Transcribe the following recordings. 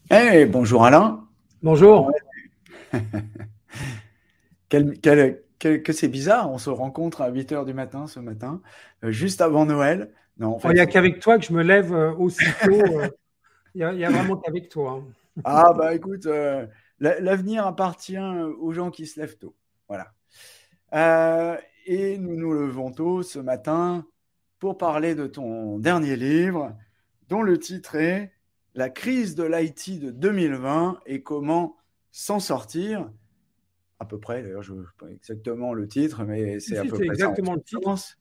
Bonjour Alain. Bonjour. Que c'est bizarre, on se rencontre à 8 heures du matin ce matin, juste avant Noël. Non, en Il fait, n'y a c'est... qu'avec toi que je me lève aussitôt. Il y a vraiment qu'avec toi, hein. Ah bah écoute, l'avenir appartient aux gens qui se lèvent tôt. Voilà. Euh, et nous nous levons tôt ce matin pour parler de ton dernier livre, dont le titre est La crise de l'IT de 2020 et comment s'en sortir. À peu près, d'ailleurs, je ne sais pas exactement le titre, mais Si, c'est à si, peu c'est près ça en exactement le titre. substance.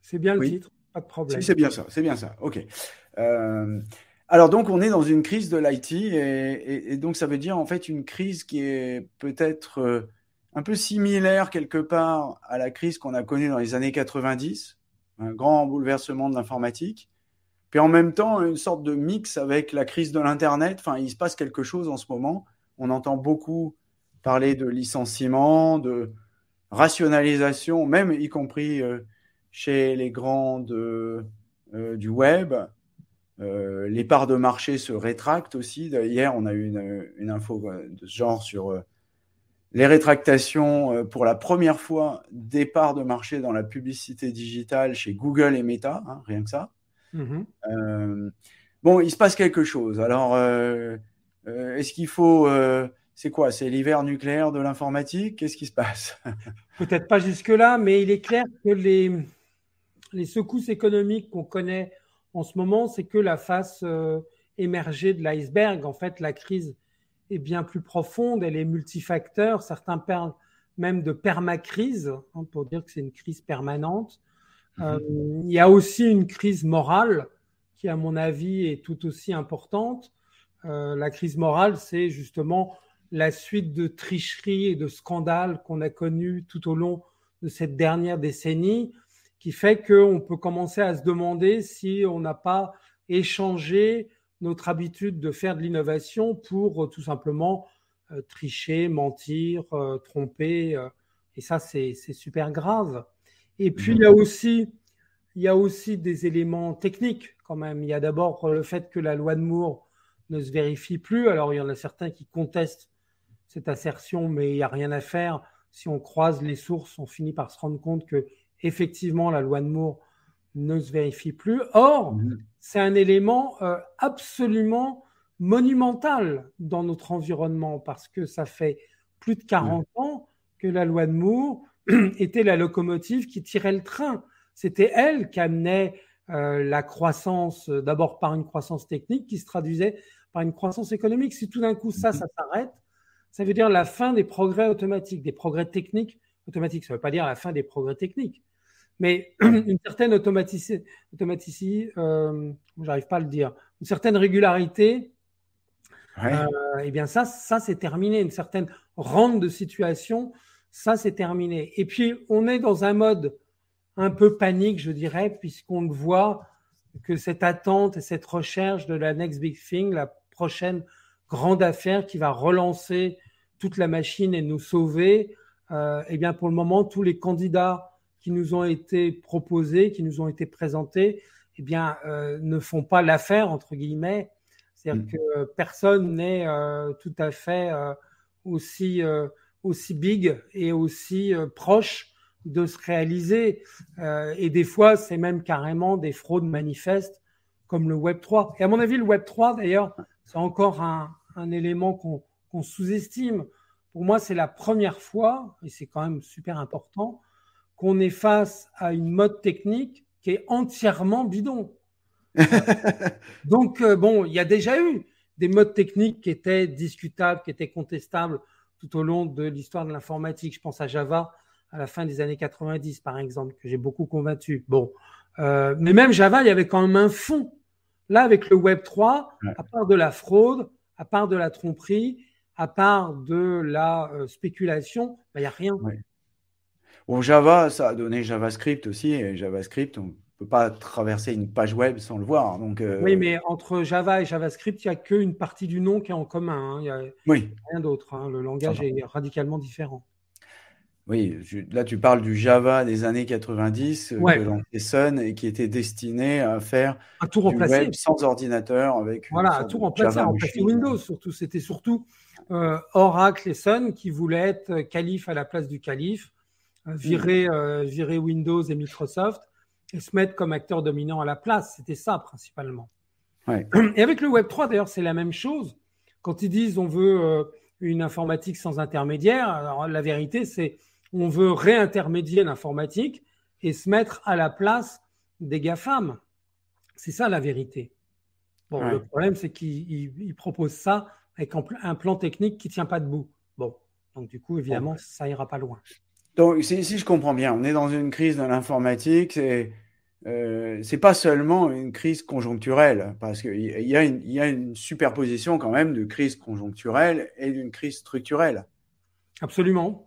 C'est bien le Oui, titre, pas de si, problème. c'est bien ça, c'est bien ça. OK. Euh, alors, donc, on est dans une crise de l'IT et donc, ça veut dire en fait une crise qui est peut-être un peu similaire quelque part à la crise qu'on a connue dans les années 90, un grand bouleversement de l'informatique, puis en même temps, une sorte de mix avec la crise de l'Internet. Enfin, il se passe quelque chose en ce moment. On entend beaucoup parler de licenciement, de rationalisation, même y compris chez les grands du web. Les parts de marché se rétractent aussi. Hier, on a eu une info de ce genre sur les rétractations pour la première fois des parts de marché dans la publicité digitale chez Google et Meta, hein, rien que ça. Mhm. Euh, bon, il se passe quelque chose. Alors, est-ce qu'il faut... c'est quoi? C'est l'hiver nucléaire de l'informatique? Qu'est-ce qui se passe? Peut-être pas jusque-là, mais il est clair que les secousses économiques qu'on connaît en ce moment, c'est que la face émergée de l'iceberg. En fait, la crise est bien plus profonde, elle est multifacteur. Certains parlent même de permacrise, hein, pour dire que c'est une crise permanente. Euh, il y a aussi une crise morale qui, à mon avis, est tout aussi importante. La crise morale, c'est justement la suite de tricheries et de scandales qu'on a connus tout au long de cette dernière décennie, qui fait qu'on peut commencer à se demander si on n'a pas échangé notre habitude de faire de l'innovation pour tout simplement tricher, mentir, tromper. Et ça, c'est super grave. Et puis, Mhm. il y a aussi des éléments techniques quand même. Il y a d'abord le fait que la loi de Moore ne se vérifie plus. Alors, il y en a certains qui contestent cette assertion, mais il n'y a rien à faire. Si on croise les sources, on finit par se rendre compte que effectivement la loi de Moore ne se vérifie plus. Or, Mhm. c'est un élément absolument monumental dans notre environnement parce que ça fait plus de Ouais. 40 ans que la loi de Moore était la locomotive qui tirait le train. C'était elle qui amenait la croissance, d'abord par une croissance technique qui se traduisait par une croissance économique. Si tout d'un coup ça Mhm. s'arrête, ça veut dire la fin des progrès automatiques, des progrès techniques automatiques. Ça ne veut pas dire la fin des progrès techniques, mais Ouais. une certaine j'arrive pas à le dire, une certaine régularité, Ouais. eh bien ça c'est terminé. Une certaine rente de situation, ça c'est terminé. Et puis on est dans un mode un peu panique, je dirais, puisqu'on le voit que cette attente et cette recherche de la next big thing, la prochaine grande affaire qui va relancer toute la machine et nous sauver, eh bien pour le moment, tous les candidats qui nous ont été proposés, qui nous ont été présentés, eh bien ne font pas l'affaire entre guillemets. C'est-à-dire Mhm. que personne n'est tout à fait aussi aussi big et aussi proche de se réaliser. Et des fois, c'est même carrément des fraudes manifestes comme le Web3. Et à mon avis, le Web3, d'ailleurs, c'est encore un élément qu'on sous-estime. Pour moi, c'est la première fois, et c'est quand même super important, qu'on est face à une mode technique qui est entièrement bidon. Donc, bon, il y a déjà eu des modes techniques qui étaient discutables, qui étaient contestables tout au long de l'histoire de l'informatique. Je pense à Java à la fin des années 90, par exemple, que j'ai beaucoup convaincu. Bon, mais même Java, il y avait quand même un fond. Là, avec le Web 3, Ouais. à part de la fraude, à part de la tromperie, à part de la spéculation, ben, il n'y a rien. Ouais. Bon, Java, ça a donné JavaScript aussi, et JavaScript, on ne peut pas traverser une page web sans le voir. Donc, Oui, mais entre Java et JavaScript, il n'y a qu'une partie du nom qui est en commun, hein. Il n'y a oui, rien d'autre, hein. Le ça langage va. est radicalement différent. Oui, là tu parles du Java des années 90 que Ouais, lançait Sun et qui était destiné à faire à tout du web remplacer. sans ordinateur avec une Voilà, à sorte tout de remplacer, à Java remplacer machine. Windows surtout. C'était surtout Oracle et Sun qui voulaient être calife à la place du calife, virer Windows et Microsoft et se mettre comme acteur dominant à la place. C'était ça principalement. Ouais. Et avec le Web3, d'ailleurs, c'est la même chose. Quand ils disent on veut une informatique sans intermédiaire, alors la vérité, c'est on veut réintermédier l'informatique et se mettre à la place des GAFAM. C'est ça la vérité. Bon, le Ouais. problème, c'est qu'ils proposent ça avec un plan technique qui ne tient pas debout. Bon, donc du coup, Bon. évidemment, ça ira pas loin. Donc, si je comprends bien, on est dans une crise de l'informatique. C'est pas seulement une crise conjoncturelle, parce qu'il y a une superposition quand même de crise conjoncturelle et d'une crise structurelle. Absolument.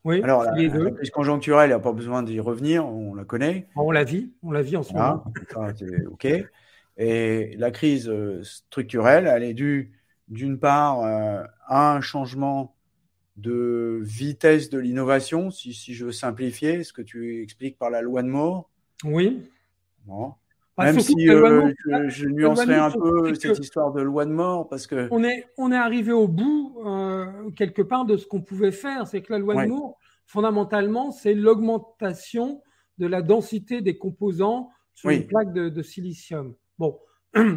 Oui, Alors, c'est les la deux. crise conjoncturelle, il n'y a pas besoin d'y revenir, on la connaît. On la vit en ce Voilà, moment. ça c'est OK. Et la crise structurelle, elle est due d'une part à un changement de vitesse de l'innovation, si je veux simplifier ce que tu expliques par la loi de Moore. Oui. Bon. Bah, Même surtout si que je la loi de nuancerais Moore, un surtout, peu c'est cette que histoire de loi de Moore, parce que, on est arrivé au bout, quelque part, de ce qu'on pouvait faire. C'est que la loi de ouais, Moore, fondamentalement, c'est l'augmentation de la densité des composants sur une oui, plaque de silicium. Bon,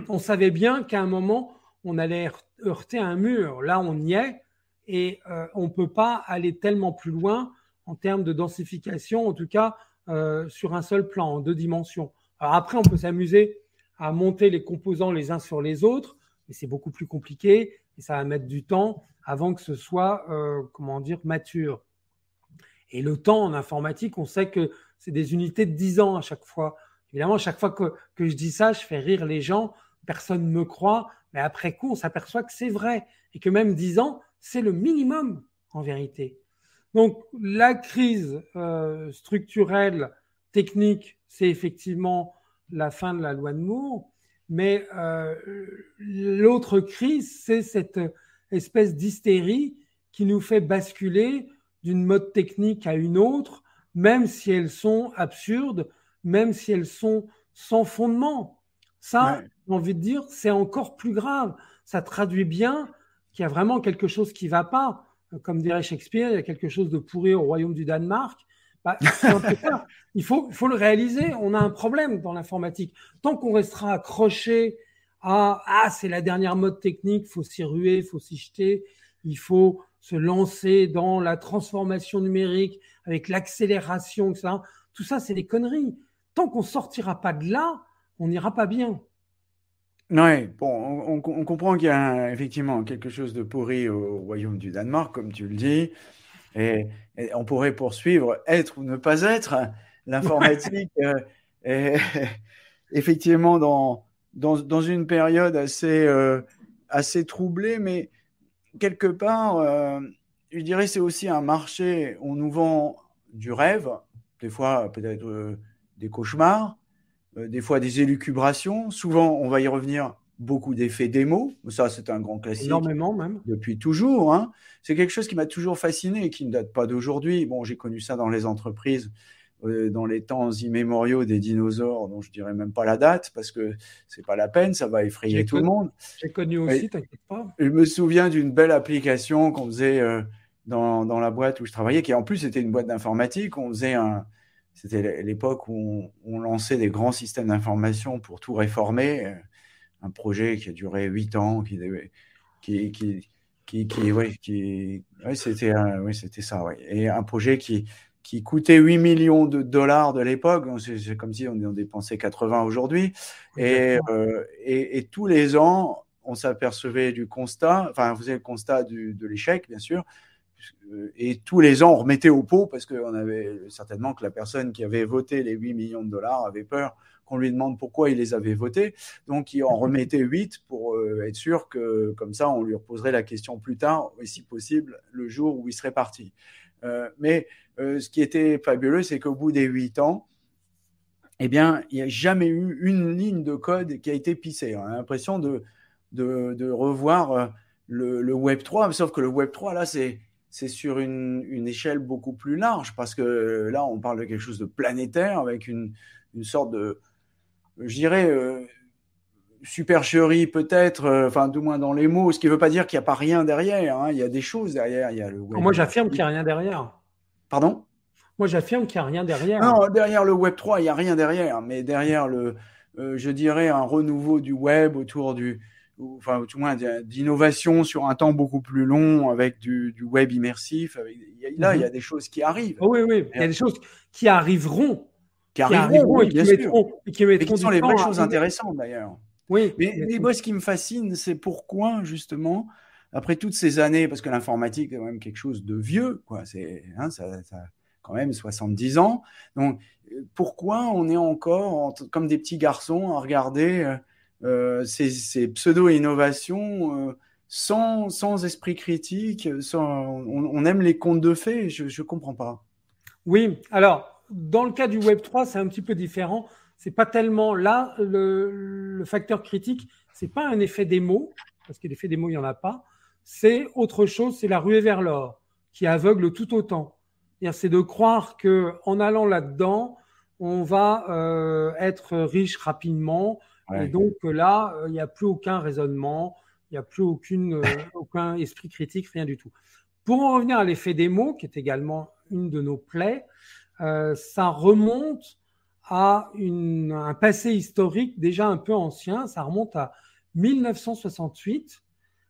on savait bien qu'à un moment, on allait heurter un mur. Là, on y est et on ne peut pas aller tellement plus loin en termes de densification, en tout cas sur un seul plan, en 2 dimensions. Alors après, on peut s'amuser à monter les composants les uns sur les autres, mais c'est beaucoup plus compliqué et ça va mettre du temps avant que ce soit, comment dire, mature. Et le temps en informatique, on sait que c'est des unités de 10 ans à chaque fois. Évidemment, à chaque fois que je dis ça, je fais rire les gens, personne ne me croit, mais après coup, on s'aperçoit que c'est vrai et que même 10 ans, c'est le minimum en vérité. Donc, la crise structurelle, technique, c'est effectivement la fin de la loi de Moore, mais l'autre crise, c'est cette espèce d'hystérie qui nous fait basculer d'une mode technique à une autre, même si elles sont absurdes, même si elles sont sans fondement. Ça, ouais, j'ai envie de dire, c'est encore plus grave. Ça traduit bien qu'il y a vraiment quelque chose qui ne va pas. Comme dirait Shakespeare, il y a quelque chose de pourri au royaume du Danemark. Bah, c'est un peu ça. Il faut le réaliser. On a un problème dans l'informatique. Tant qu'on restera accroché à c'est la dernière mode technique, il faut s'y ruer, il faut s'y jeter, il faut se lancer dans la transformation numérique avec l'accélération, etc. Tout ça, c'est des conneries. Tant qu'on ne sortira pas de là, on n'ira pas bien. ouais. Bon, on comprend qu'il y a effectivement quelque chose de pourri au royaume du Danemark, comme tu le dis. Et, et on pourrait poursuivre être ou ne pas être. L'informatique est effectivement dans une période assez troublée, mais quelque part, je dirais c'est aussi un marché où on nous vend du rêve, des fois peut-être des cauchemars, des fois des élucubrations. Souvent, on va y revenir, beaucoup d'effets démo. Ça, c'est un grand classique Énormément même. depuis toujours, hein. C'est quelque chose qui m'a toujours fasciné et qui ne date pas d'aujourd'hui. Bon, j'ai connu ça dans les entreprises, dans les temps immémoriaux des dinosaures, dont je dirais même pas la date, parce que c'est pas la peine, ça va effrayer J'ai tout le connu, monde. j'ai connu Et aussi, t'inquiète pas. je me souviens d'une belle application qu'on faisait dans la boîte où je travaillais, qui en plus était une boîte d'informatique. C'était l'époque où on lançait des grands systèmes d'information pour tout réformer. Un projet qui a duré 8 ans, qui, qui, c'était ça, ouais. Et un projet qui coûtait 8 millions de dollars de l'époque. Donc, c'est comme si on en dépensait 80 aujourd'hui. Exactement. Et tous les ans, on s'apercevait du constat, enfin, on faisait le constat de l'échec, bien sûr. Et tous les ans, on remettait au pot parce qu'on avait certainement que la personne qui avait voté les 8 millions de dollars avait peur qu'on lui demande pourquoi il les avait votés. Donc, il en remettait 8 pour être sûr que, comme ça, on lui reposerait la question plus tard, et si possible, le jour où il serait parti. Mais ce qui était fabuleux, c'est qu'au bout des 8 ans, eh bien, il n'y a jamais eu une ligne de code qui a été pissée. On a l'impression de revoir le Web 3, sauf que le Web 3, là, c'est sur une échelle beaucoup plus large, parce que là, on parle de quelque chose de planétaire, avec une sorte de, je dirais, supercherie peut-être, enfin, du moins dans les mots, ce qui ne veut pas dire qu'il n'y a pas rien derrière, hein. Il y a des choses derrière, il y a le web. Moi, j'affirme qu'il n'y a rien derrière. Pardon? Moi, j'affirme qu'il n'y a rien derrière. Non, derrière le Web 3, il n'y a rien derrière, mais derrière je dirais, un renouveau du web autour enfin, tout moins d'innovation sur un temps beaucoup plus long, avec du web immersif. Là, il y a des choses qui arrivent. Oh, oui, oui, il y a des choses qui arriveront. Qui arriveront, oui, bien sûr. Et qui mettront qui sont les vraies choses intéressantes, d'ailleurs. Oui. Mais moi, ce qui me fascine, c'est pourquoi, justement, après toutes ces années, parce que l'informatique est quand même quelque chose de vieux, quoi. Ça quand même 70 ans. Donc, pourquoi on est encore comme des petits garçons à regarder ces pseudo-innovations sans esprit critique, on aime les contes de fées, je ne comprends pas. Oui, alors, dans le cas du Web 3, c'est un petit peu différent. C'est pas tellement là, le facteur critique, c'est pas un effet démo, parce que l'effet démo, il n'y en a pas. C'est autre chose, c'est la ruée vers l'or, qui aveugle tout autant. C'est de croire qu'en allant là-dedans, on va être riche rapidement. Ouais. Et donc là, il n'y a plus aucun raisonnement, il n'y a plus aucun esprit critique, rien du tout. Pour en revenir à l'effet démo, qui est également une de nos plaies, ça remonte à un passé historique déjà un peu ancien. Ça remonte à 1968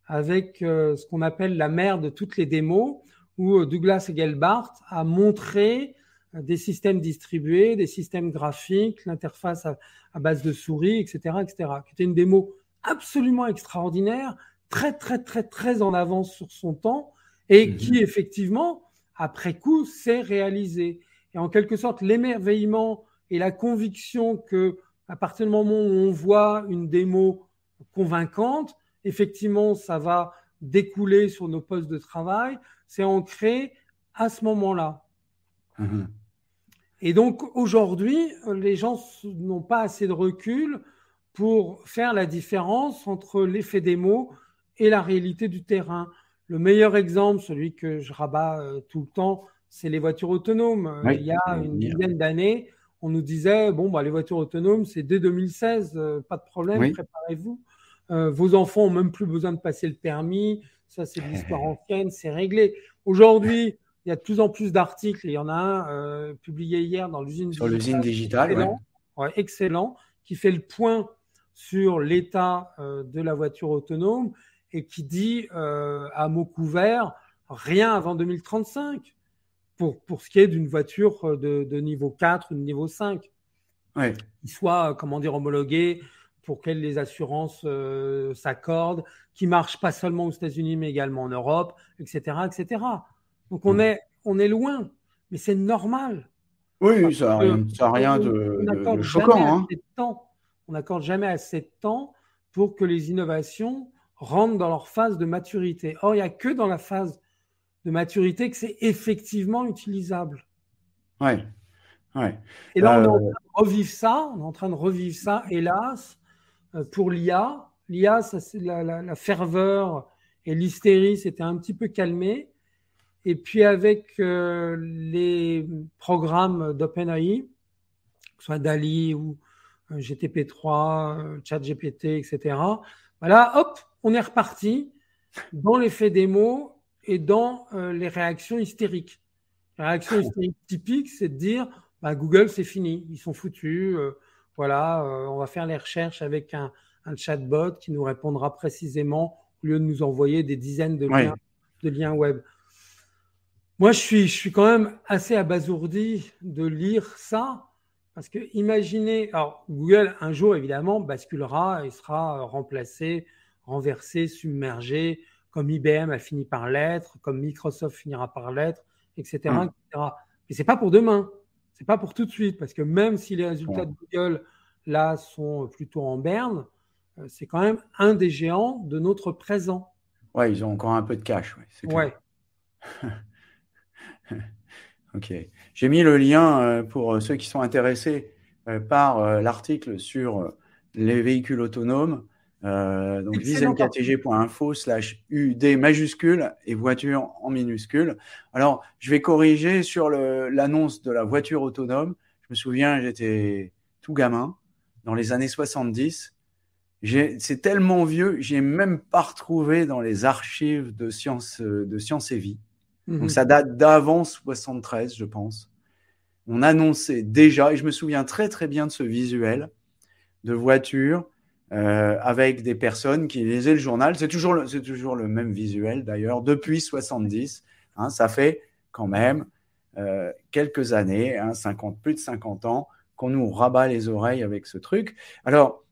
avec ce qu'on appelle la mère de toutes les démos, où Douglas Engelbart a montré des systèmes distribués, des systèmes graphiques, l'interface à base de souris, etc., qui était une démo absolument extraordinaire, très, très, très, très en avance sur son temps, et qui, effectivement, après coup, s'est réalisé. Et en quelque sorte, l'émerveillement et la conviction que, à partir du moment où on voit une démo convaincante, effectivement, ça va découler sur nos postes de travail, c'est ancré à ce moment-là. Et donc, aujourd'hui, les gens n'ont pas assez de recul pour faire la différence entre l'effet démo et la réalité du terrain. Le meilleur exemple, celui que je rabats tout le temps, c'est les voitures autonomes. Oui, il y a une dizaine d'années, on nous disait, les voitures autonomes, c'est dès 2016, pas de problème, préparez-vous. Vos enfants n'ont même plus besoin de passer le permis. Ça, c'est de l'histoire ancienne, c'est réglé. Aujourd'hui, il y a de plus en plus d'articles. Il y en a un publié hier dans l'usine sur l'usine digitale. Excellent, qui fait le point sur l'état de la voiture autonome et qui dit à mots couverts, rien avant 2035 pour ce qui est d'une voiture de niveau 4 ou de niveau 5. Qui soit, homologuée, pour que les assurances s'accordent, qui ne marche pas seulement aux États-Unis, mais également en Europe, etc., etc. Donc, on est loin, mais c'est normal. Oui, ça n'a rien de choquant. On n'accorde jamais assez de temps pour que les innovations rentrent dans leur phase de maturité. Or, il n'y a que dans la phase de maturité que c'est effectivement utilisable. Ouais. Et là, on est en train de revivre ça, hélas, pour l'IA. L'IA, la ferveur et l'hystérie s'étaient un petit peu calmées. Et puis avec les programmes d'OpenAI, que ce soit DALL-E ou GTP3, ChatGPT, etc., voilà, hop, on est reparti dans l'effet démo et dans les réactions hystériques. La réaction hystérique typique, c'est de dire Google, c'est fini, ils sont foutus, on va faire les recherches avec un chatbot qui nous répondra précisément au lieu de nous envoyer des dizaines de liens web. Moi, je suis quand même assez abasourdi de lire ça, parce que imaginez, alors Google un jour évidemment basculera et sera remplacé, renversé, submergé, comme IBM a fini par l'être, comme Microsoft finira par l'être, etc., etc. Mais c'est pas pour demain, c'est pas pour tout de suite, parce que même si les résultats de Google là sont plutôt en berne, c'est quand même un des géants de notre présent. Ouais, ils ont encore un peu de cash. Ouais. Ok. J'ai mis le lien pour ceux qui sont intéressés par l'article sur les véhicules autonomes. Donc Excellent visenkatg.info/UD majuscule et voiture en minuscule. Alors, je vais corriger sur l'annonce de la voiture autonome. Je me souviens, j'étais tout gamin, dans les années 70. C'est tellement vieux, j'ai même pas retrouvé dans les archives de Science et Vie. Donc, ça date d'avant 73, je pense. On annonçait déjà, et je me souviens très très bien de ce visuel de voiture avec des personnes qui lisaient le journal. C'est toujours le même visuel d'ailleurs, depuis 70. Hein, ça fait quand même quelques années, plus de 50 ans, qu'on nous rabat les oreilles avec ce truc. Alors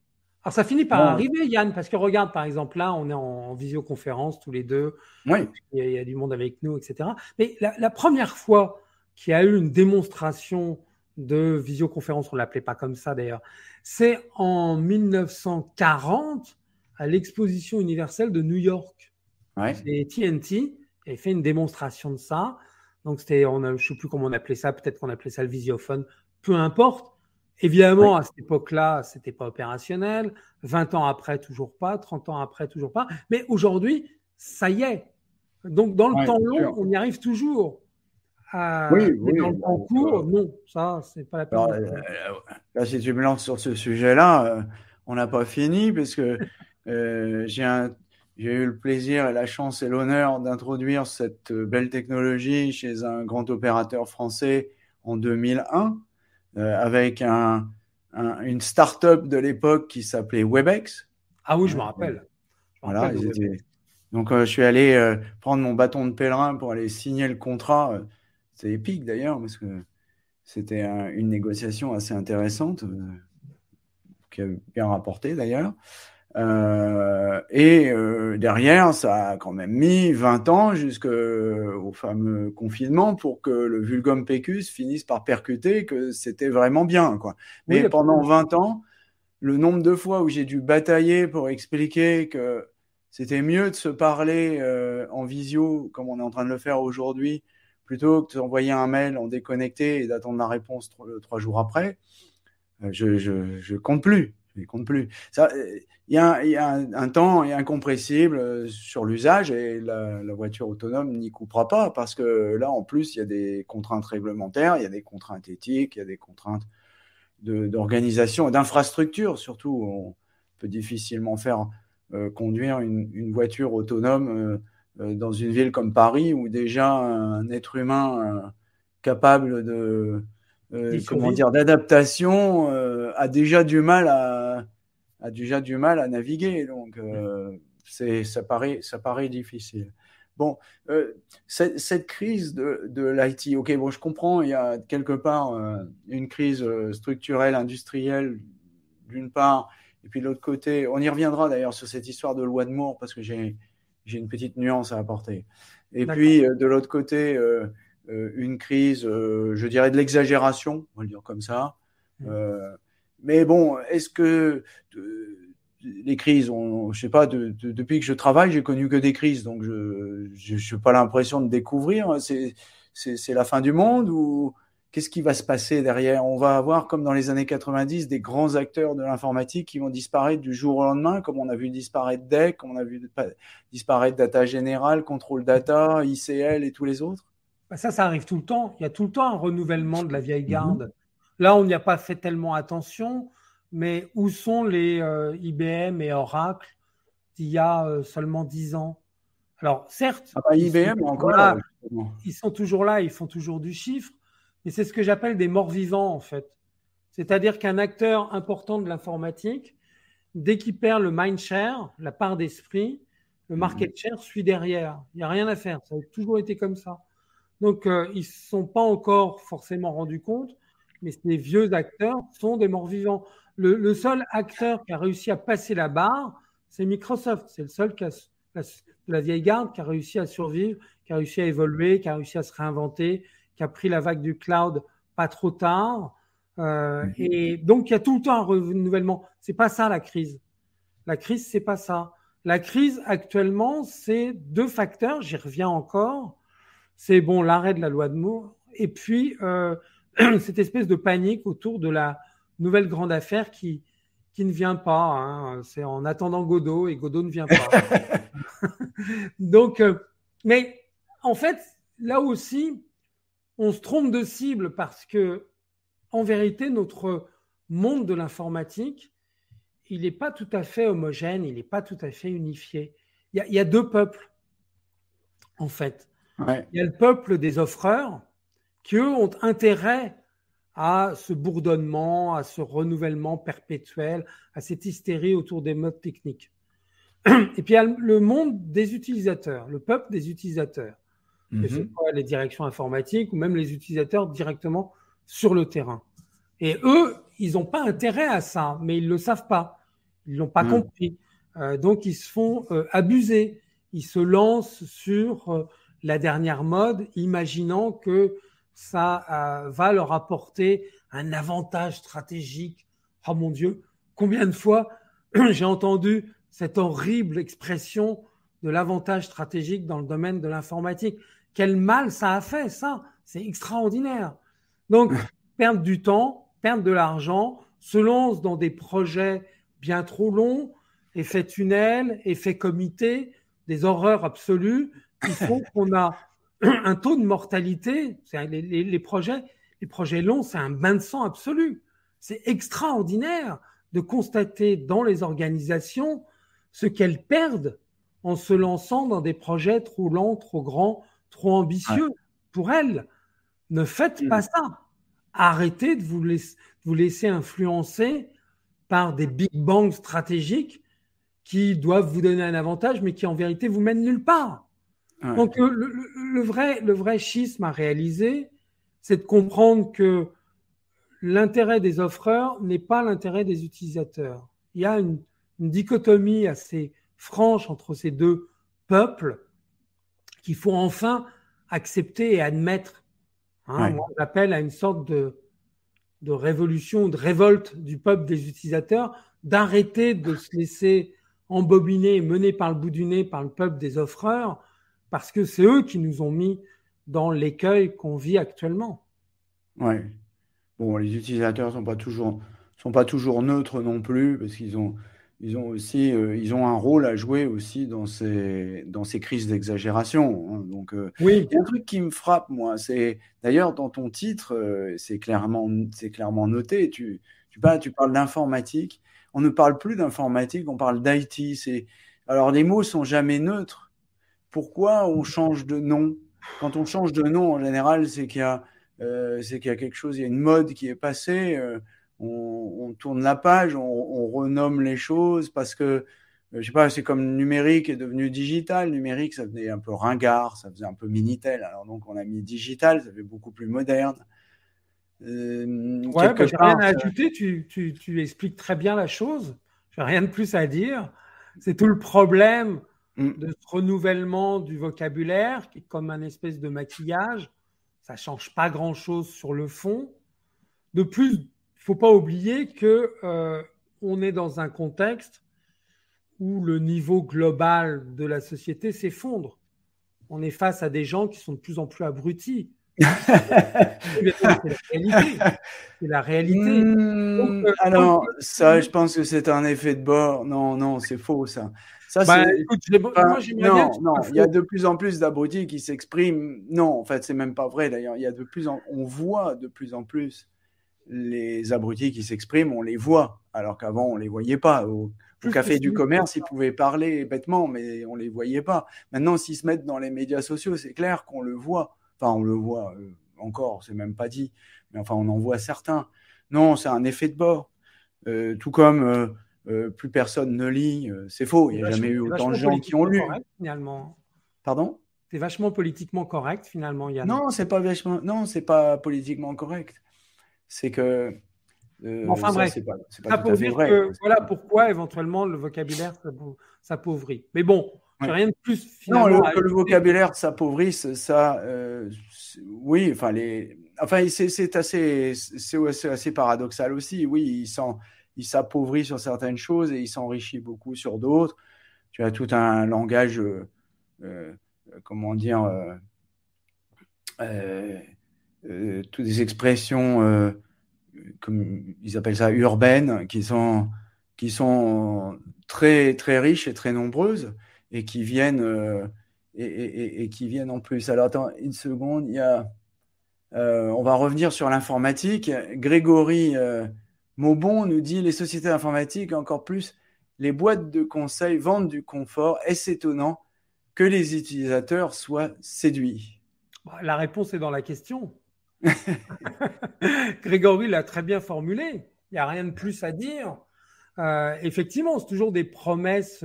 ça finit par arriver, Yann, parce que regarde, par exemple, là, on est en visioconférence tous les deux. Oui. Il y a du monde avec nous, etc. Mais la première fois qu'il y a eu une démonstration de visioconférence, on ne l'appelait pas comme ça d'ailleurs, c'est en 1940 à l'exposition universelle de New York. Ouais. C'est TNT qui avait fait une démonstration de ça. Donc, je ne sais plus comment on appelait ça, peut-être qu'on appelait ça le visiophone, peu importe. Évidemment, à cette époque-là, ce n'était pas opérationnel. 20 ans après, toujours pas. 30 ans après, toujours pas. Mais aujourd'hui, ça y est. Donc, dans le temps long, on y arrive toujours. Oui, dans le temps court, non, ça, c'est pas la peine. Alors, là, si tu me lances sur ce sujet-là, on n'a pas fini parce que j'ai eu le plaisir et la chance et l'honneur d'introduire cette belle technologie chez un grand opérateur français en 2001 avec une start-up de l'époque qui s'appelait Webex. Ah oui, je me rappelle. Voilà, donc je suis allé prendre mon bâton de pèlerin pour aller signer le contrat. C'est épique d'ailleurs parce que c'était une négociation assez intéressante qui a bien rapporté d'ailleurs. Derrière, ça a quand même mis 20 ans jusqu'au fameux confinement pour que le Vulgum Pecus finisse par percuter que c'était vraiment bien, quoi. Mais pendant 20 ans, le nombre de fois où j'ai dû batailler pour expliquer que c'était mieux de se parler en visio, comme on est en train de le faire aujourd'hui, plutôt que d'envoyer un mail en déconnecté et d'attendre la réponse 3 jours après, je compte plus. Je compte plus. Il y a un temps incompressible sur l'usage et la voiture autonome n'y coupera pas parce que là, en plus, il y a des contraintes réglementaires, il y a des contraintes éthiques, il y a des contraintes d'organisation et d'infrastructure. Surtout, on peut difficilement faire conduire une voiture autonome dans une ville comme Paris où déjà un être humain capable d'adaptation a déjà du mal à naviguer. Donc ça paraît difficile. Bon, cette crise de l'IT, ok, bon, je comprends, il y a quelque part une crise structurelle, industrielle, d'une part, et puis de l'autre côté, on y reviendra d'ailleurs sur cette histoire de loi de Moore, parce que j'ai une petite nuance à apporter. Et puis, de l'autre côté, une crise, je dirais, de l'exagération, on va le dire comme ça. Mais bon, est-ce que les crises, je sais pas, depuis que je travaille, j'ai connu que des crises, donc je n'ai pas l'impression de découvrir. C'est la fin du monde ou qu'est-ce qui va se passer derrière? On va avoir, comme dans les années 90, des grands acteurs de l'informatique qui vont disparaître du jour au lendemain, comme on a vu disparaître DEC, comme on a vu disparaître Data Général, Control Data, ICL et tous les autres. Ça arrive tout le temps. Il y a tout le temps un renouvellement de la vieille garde. Là, on n'y a pas fait tellement attention, mais où sont les IBM et Oracle d'il y a seulement 10 ans? Alors, certes, IBM encore là, ils sont toujours là, ils font toujours du chiffre, mais c'est ce que j'appelle des morts vivants, en fait. C'est-à-dire qu'un acteur important de l'informatique, dès qu'il perd le mind share, la part d'esprit, le market share suit derrière. Il n'y a rien à faire. Ça a toujours été comme ça. Donc, ils ne se sont pas encore forcément rendus compte, mais ces vieux acteurs sont des morts vivants. Le seul acteur qui a réussi à passer la barre, c'est Microsoft. C'est le seul la vieille garde qui a réussi à survivre, qui a réussi à évoluer, qui a réussi à se réinventer, qui a pris la vague du cloud pas trop tard. Et donc, il y a tout le temps un renouvellement. C'est pas ça la crise. La crise, c'est pas ça. La crise actuellement, c'est 2 facteurs. J'y reviens encore. C'est bon, l'arrêt de la loi de Moore et puis cette espèce de panique autour de la nouvelle grande affaire qui qui ne vient pas. Hein. C'est en attendant Godot et Godot ne vient pas. Donc, mais en fait, là aussi, on se trompe de cible parce que, en vérité, notre monde de l'informatique, il n'est pas tout à fait homogène, il n'est pas tout à fait unifié. Il y a deux peuples, en fait. Ouais. Il y a le peuple des offreurs qui, eux, ont intérêt à ce bourdonnement, à ce renouvellement perpétuel, à cette hystérie autour des modes techniques. Et puis il y a le monde des utilisateurs, le peuple des utilisateurs, que ce soit les directions informatiques ou même les utilisateurs directement sur le terrain. Et eux, ils n'ont pas intérêt à ça, mais ils ne le savent pas. Ils ne l'ont pas compris. Donc, ils se font abuser. Ils se lancent sur la dernière mode, imaginant que ça va leur apporter un avantage stratégique. Oh mon Dieu, combien de fois j'ai entendu cette horrible expression de l'avantage stratégique dans le domaine de l'informatique. Quel mal ça a fait, ça. C'est extraordinaire. Donc, perdre du temps, perdre de l'argent, se lance dans des projets bien trop longs, effet tunnel, effet comité, des horreurs absolues qui font qu'on a un taux de mortalité. Les projets longs, c'est un bain de sang absolu. C'est extraordinaire de constater dans les organisations ce qu'elles perdent en se lançant dans des projets trop lents, trop grands, trop ambitieux pour elles. Ne faites pas ça. Arrêtez de vous laisser influencer par des big bangs stratégiques qui doivent vous donner un avantage, mais qui en vérité vous mènent nulle part. Ouais. Donc le vrai schisme à réaliser, c'est de comprendre que l'intérêt des offreurs n'est pas l'intérêt des utilisateurs. Il y a une dichotomie assez franche entre ces deux peuples qu'il faut enfin accepter et admettre. Moi, j'appelle à une sorte de révolution, de révolte du peuple des utilisateurs, d'arrêter de se laisser embobiner et mener par le bout du nez par le peuple des offreurs, parce que c'est eux qui nous ont mis dans l'écueil qu'on vit actuellement. Oui. Bon, les utilisateurs sont pas toujours neutres non plus, parce qu'ils ont aussi ils ont un rôle à jouer aussi dans ces crises d'exagération. Hein. Donc, il y a un truc qui me frappe, moi, c'est d'ailleurs dans ton titre, c'est clairement noté. Tu parles d'informatique. On ne parle plus d'informatique, on parle d'IT. Alors les mots sont jamais neutres. Pourquoi on change de nom? Quand on change de nom, en général, c'est qu'il y a quelque chose, il y a une mode qui est passée. On tourne la page, on renomme les choses parce que, je sais pas, c'est comme numérique est devenu digital. Numérique, ça faisait un peu ringard, ça faisait un peu Minitel. Alors donc, on a mis digital, ça fait beaucoup plus moderne. J'ai rien à ajouter, tu expliques très bien la chose. J'ai rien de plus à dire. C'est tout le problème de ce renouvellement du vocabulaire qui est comme un espèce de maquillage. Ça ne change pas grand-chose sur le fond. De plus, il ne faut pas oublier qu'on est dans un contexte où le niveau global de la société s'effondre. On est face à des gens qui sont de plus en plus abrutis. C'est la réalité. Donc, alors, ça, je pense que c'est un effet de bord. Non, c'est faux, ça. Ça, écoute, non, il y a de plus en plus d'abrutis qui s'expriment. Non, en fait, c'est même pas vrai, d'ailleurs. On voit de plus en plus les abrutis qui s'expriment, on les voit, alors qu'avant, on les voyait pas. Au café du commerce, ils pouvaient parler bêtement, mais on les voyait pas. Maintenant, s'ils se mettent dans les médias sociaux, c'est clair qu'on le voit. Enfin, on le voit encore, c'est même pas dit. Mais enfin, on en voit certains. Non, c'est un effet de bord. Tout comme plus personne ne lit, c'est faux. Il n'y a jamais eu autant de gens qui ont lu. Correct, finalement. Pardon ? C'est vachement politiquement correct, finalement, Yann. Non, c'est pas politiquement correct. C'est que enfin bref, c'est pas tout à fait vrai. Voilà pourquoi éventuellement le vocabulaire s'appauvrit. Mais bon, j'ai rien de plus finalement. Non, que le vocabulaire s'appauvrisse, ça, oui. Enfin, c'est assez paradoxal aussi. Oui, il s'appauvrit sur certaines choses et il s'enrichit beaucoup sur d'autres. Tu as tout un langage, comment dire, toutes des expressions, comme ils appellent ça urbaines, qui sont qui sont très, très riches et très nombreuses et qui viennent, et qui viennent en plus. Alors, attends une seconde, on va revenir sur l'informatique. Grégory Maubon nous dit les sociétés informatiques, encore plus les boîtes de conseil vendent du confort. Est-ce étonnant que les utilisateurs soient séduits? La réponse est dans la question. Grégory l'a très bien formulé. Il n'y a rien de plus à dire. Effectivement, c'est toujours des promesses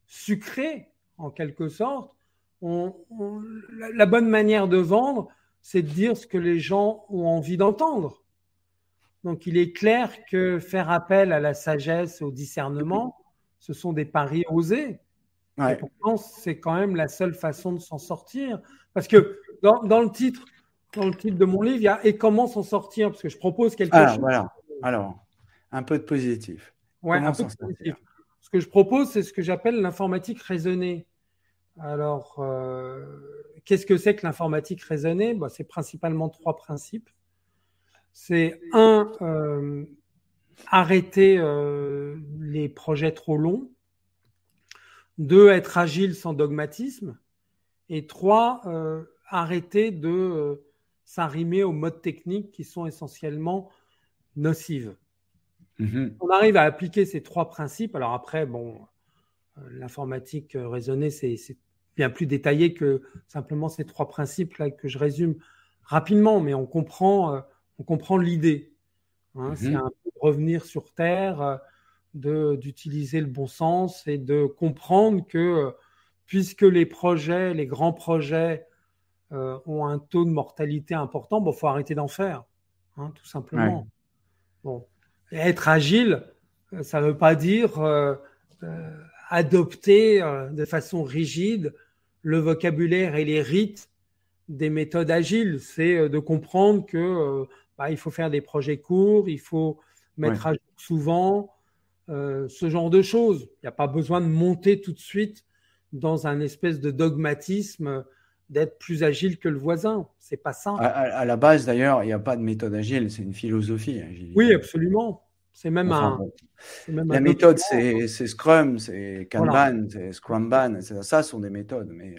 sucrées, en quelque sorte. La bonne manière de vendre, c'est de dire ce que les gens ont envie d'entendre. Donc, il est clair que faire appel à la sagesse, au discernement, ce sont des paris osés. Ouais. Et pourtant, c'est quand même la seule façon de s'en sortir. Parce que dans le titre de mon livre, il y a « Et comment s'en sortir ?» Parce que je propose quelque chose. Voilà. Alors, un peu de positif. Ouais, un peu de positif. Ce que je propose, c'est ce que j'appelle l'informatique raisonnée. Alors, qu'est-ce que c'est que l'informatique raisonnée? C'est principalement 3 principes. C'est arrêter les projets trop longs. 2, être agile sans dogmatisme. Et 3, arrêter de s'arrimer aux modes techniques qui sont essentiellement nocives. On arrive à appliquer ces 3 principes. Alors après, l'informatique raisonnée, c'est bien plus détaillé que simplement ces 3 principes-là que je résume rapidement, mais on comprend l'idée. C'est un peu de revenir sur Terre, d'utiliser le bon sens et de comprendre que puisque les grands projets ont un taux de mortalité important, il faut arrêter d'en faire, tout simplement. Ouais. Et être agile, ça ne veut pas dire adopter de façon rigide le vocabulaire et les rites des méthodes agiles. C'est de comprendre que il faut faire des projets courts, il faut mettre à jour souvent, ce genre de choses. Il n'y a pas besoin de monter tout de suite dans un espèce de dogmatisme d'être plus agile que le voisin. C'est pas ça. À la base, d'ailleurs, il n'y a pas de méthode agile, c'est une philosophie. Oui, absolument. C'est même la méthode, c'est Scrum, c'est Kanban, c'est Scrumban. Ça sont des méthodes, mais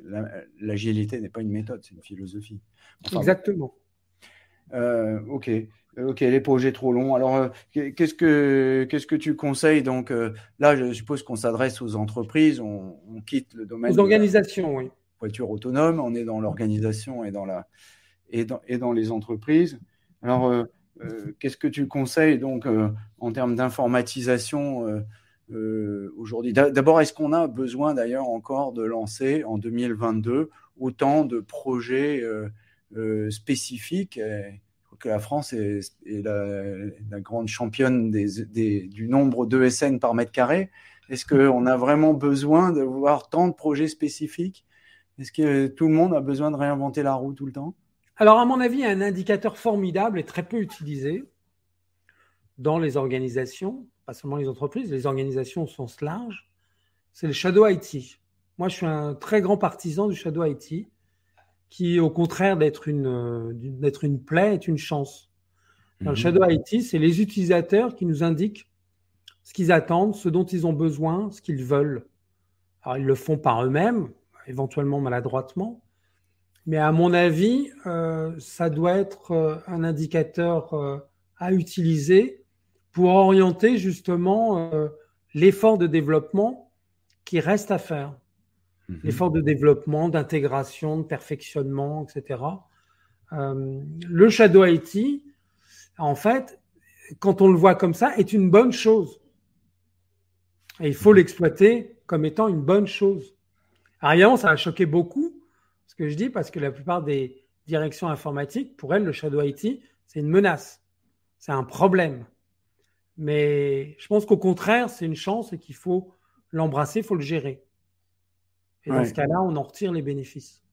l'agilité n'est pas une méthode, c'est une philosophie. Exactement. Ok, les projets trop longs. Alors, qu'est-ce que tu conseilles? Donc, là, je suppose qu'on s'adresse aux entreprises, on quitte le domaine aux organisations, oui. Voiture autonome, on est dans l'organisation et dans les entreprises. Alors, qu'est-ce que tu conseilles donc en termes d'informatisation aujourd'hui? D'abord, est-ce qu'on a besoin d'ailleurs encore de lancer en 2022 autant de projets spécifiques? Je crois que la France est la grande championne du nombre d'ESN par mètre carré. Est-ce qu'on a vraiment besoin de voir tant de projets spécifiques? Est-ce que tout le monde a besoin de réinventer la roue tout le temps? Alors, à mon avis, il y a un indicateur formidable et très peu utilisé dans les organisations, pas seulement les entreprises, les organisations au sens large, c'est le Shadow IT. Moi, je suis un très grand partisan du Shadow IT, qui, au contraire d'être une plaie, est une chance. Dans le Shadow IT, c'est les utilisateurs qui nous indiquent ce qu'ils attendent, ce dont ils ont besoin, ce qu'ils veulent. Alors, ils le font par eux-mêmes, éventuellement maladroitement, mais à mon avis, ça doit être un indicateur à utiliser pour orienter justement l'effort de développement qui reste à faire. L'effort de développement, d'intégration, de perfectionnement, etc. Le Shadow IT, en fait, quand on le voit comme ça, est une bonne chose. Et il faut l'exploiter comme étant une bonne chose. Alors évidemment, ça a choqué beaucoup, ce que je dis, parce que la plupart des directions informatiques, pour elles, le Shadow IT, c'est une menace. C'est un problème. Mais je pense qu'au contraire, c'est une chance et qu'il faut l'embrasser, il faut le gérer. Et dans ce cas-là, on en retire les bénéfices.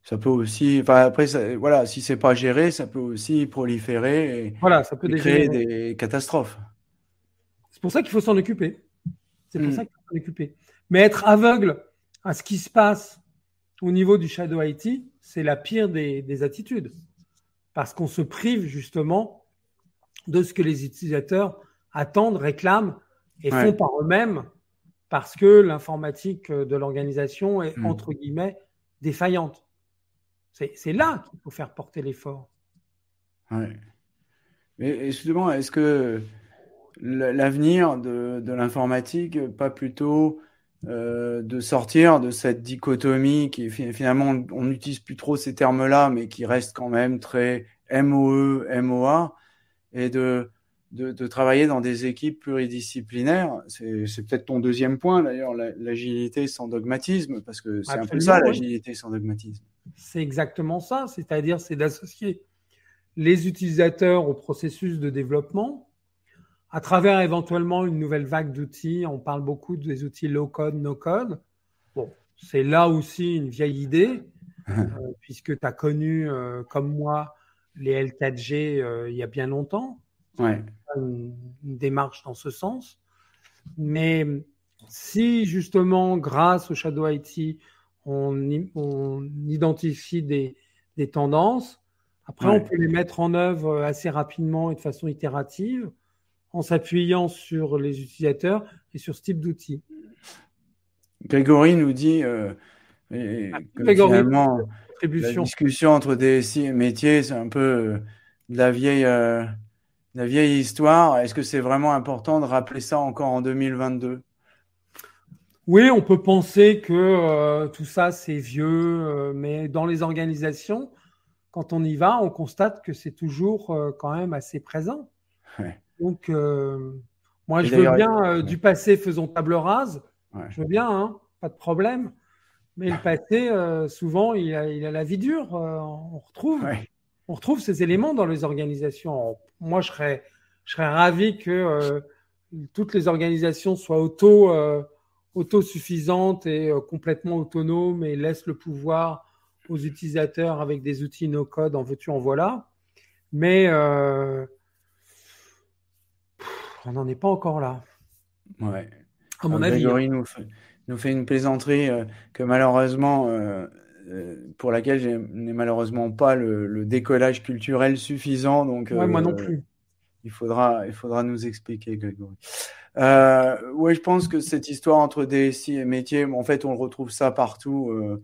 Ça peut aussi, après, si c'est pas géré, ça peut aussi proliférer et ça peut créer des catastrophes. C'est pour ça qu'il faut s'en occuper. Mais être aveugle à ce qui se passe au niveau du Shadow IT, c'est la pire des attitudes. Parce qu'on se prive justement de ce que les utilisateurs attendent, réclament et font par eux-mêmes parce que l'informatique de l'organisation est, entre guillemets, défaillante. C'est là qu'il faut faire porter l'effort. Ouais. Et justement, est-ce que l'avenir de l'informatique, pas plutôt de sortir de cette dichotomie qui finalement on n'utilise plus trop ces termes-là, mais qui reste quand même très MOE, MOA, et de travailler dans des équipes pluridisciplinaires. C'est peut-être ton deuxième point d'ailleurs, l'agilité sans dogmatisme, parce que c'est un peu ça l'agilité sans dogmatisme. C'est exactement ça, c'est-à-dire c'est d'associer les utilisateurs au processus de développement à travers éventuellement une nouvelle vague d'outils. On parle beaucoup des outils low-code, no-code. Bon, c'est là aussi une vieille idée, puisque tu as connu, comme moi, les L4G il y a bien longtemps. Ouais. Une démarche dans ce sens. Mais si justement, grâce au Shadow IT, on identifie des tendances, après on peut les mettre en œuvre assez rapidement et de façon itérative, en s'appuyant sur les utilisateurs et sur ce type d'outils. Grégory nous dit que finalement, la discussion entre DSI et métier, c'est un peu de la vieille histoire. Est-ce que c'est vraiment important de rappeler ça encore en 2022 ? Oui, on peut penser que tout ça, c'est vieux, mais dans les organisations, quand on y va, on constate que c'est toujours quand même assez présent. Ouais. Donc, moi, je veux bien du passé, faisons table rase. Ouais. Je veux bien, hein, pas de problème. Mais le passé, souvent, il a la vie dure. On retrouve ces éléments dans les organisations. Moi, je serais ravi que toutes les organisations soient autosuffisantes et complètement autonomes et laissent le pouvoir aux utilisateurs avec des outils no-code, en veux-tu, en voilà. Mais on n'en est pas encore là. Ouais. À mon avis. Grégory nous fait une plaisanterie que malheureusement, pour laquelle je n'ai malheureusement pas le décollage culturel suffisant. Donc, moi non plus. Il faudra nous expliquer, Grégory. Oui, je pense que cette histoire entre DSI et métier, en fait, on retrouve ça partout.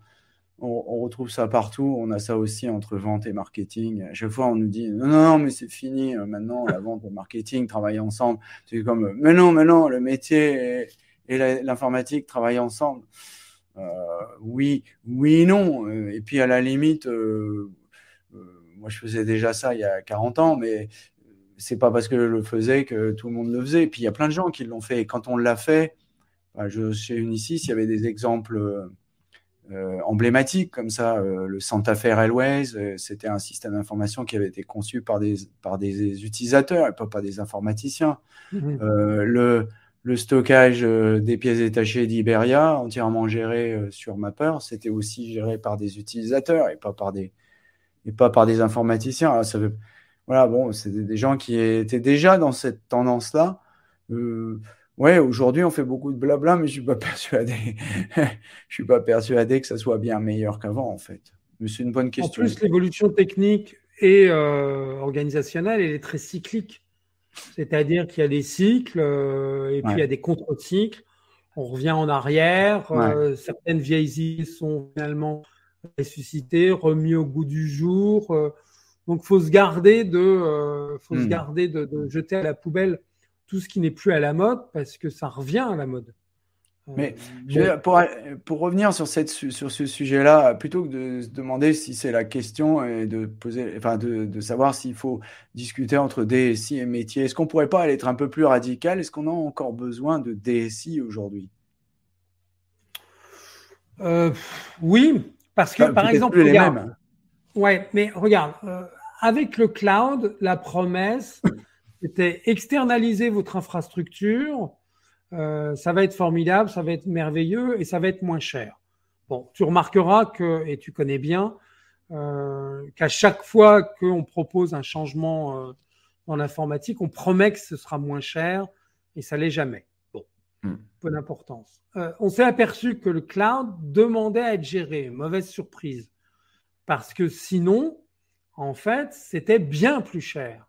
On retrouve ça partout. On a ça aussi entre vente et marketing. À chaque fois, on nous dit non, mais c'est fini. Maintenant, la vente et le marketing travaillent ensemble. C'est comme mais non, le métier et l'informatique travaillent ensemble. Oui, non. Et puis à la limite, moi, je faisais déjà ça il y a 40 ans, mais c'est pas parce que je le faisais que tout le monde le faisait. Et puis il y a plein de gens qui l'ont fait. Et quand on l'a fait, chez Unisys, il y avait des exemples emblématiques comme ça. Le Santa Fe Railways, c'était un système d'information qui avait été conçu par des utilisateurs et pas par des informaticiens. Le stockage des pièces détachées d'Iberia, entièrement géré sur Mapper, c'était aussi géré par des utilisateurs et pas par des informaticiens. Alors, voilà, bon, c'était des gens qui étaient déjà dans cette tendance-là. Ouais, aujourd'hui, on fait beaucoup de blabla, mais je suis pas persuadé que ça soit bien meilleur qu'avant, en fait. Mais c'est une bonne question. En plus, l'évolution technique et organisationnelle, elle est très cyclique. C'est-à-dire qu'il y a des cycles et puis il y a des contre-cycles. On revient en arrière. Certaines vieilles idées sont finalement ressuscitées, remises au goût du jour. Donc, faut se garder de jeter à la poubelle tout ce qui n'est plus à la mode parce que ça revient à la mode. Mais pour revenir sur ce sujet-là, plutôt que de se demander si c'est la question et de savoir s'il faut discuter entre DSI et métier, est-ce qu'on pourrait pas être un peu plus radical? Est-ce qu'on a encore besoin de DSI aujourd'hui? Oui, parce que par exemple, regarde. Ouais, mais regarde, avec le cloud, la promesse c'était externaliser votre infrastructure. Ça va être formidable, ça va être merveilleux et ça va être moins cher. Bon, tu remarqueras que, et tu connais bien, qu'à chaque fois qu'on propose un changement dans l'informatique, on promet que ce sera moins cher et ça l'est jamais. Bon, peu d'importance. On s'est aperçu que le cloud demandait à être géré. Mauvaise surprise. Parce que sinon, en fait, c'était bien plus cher.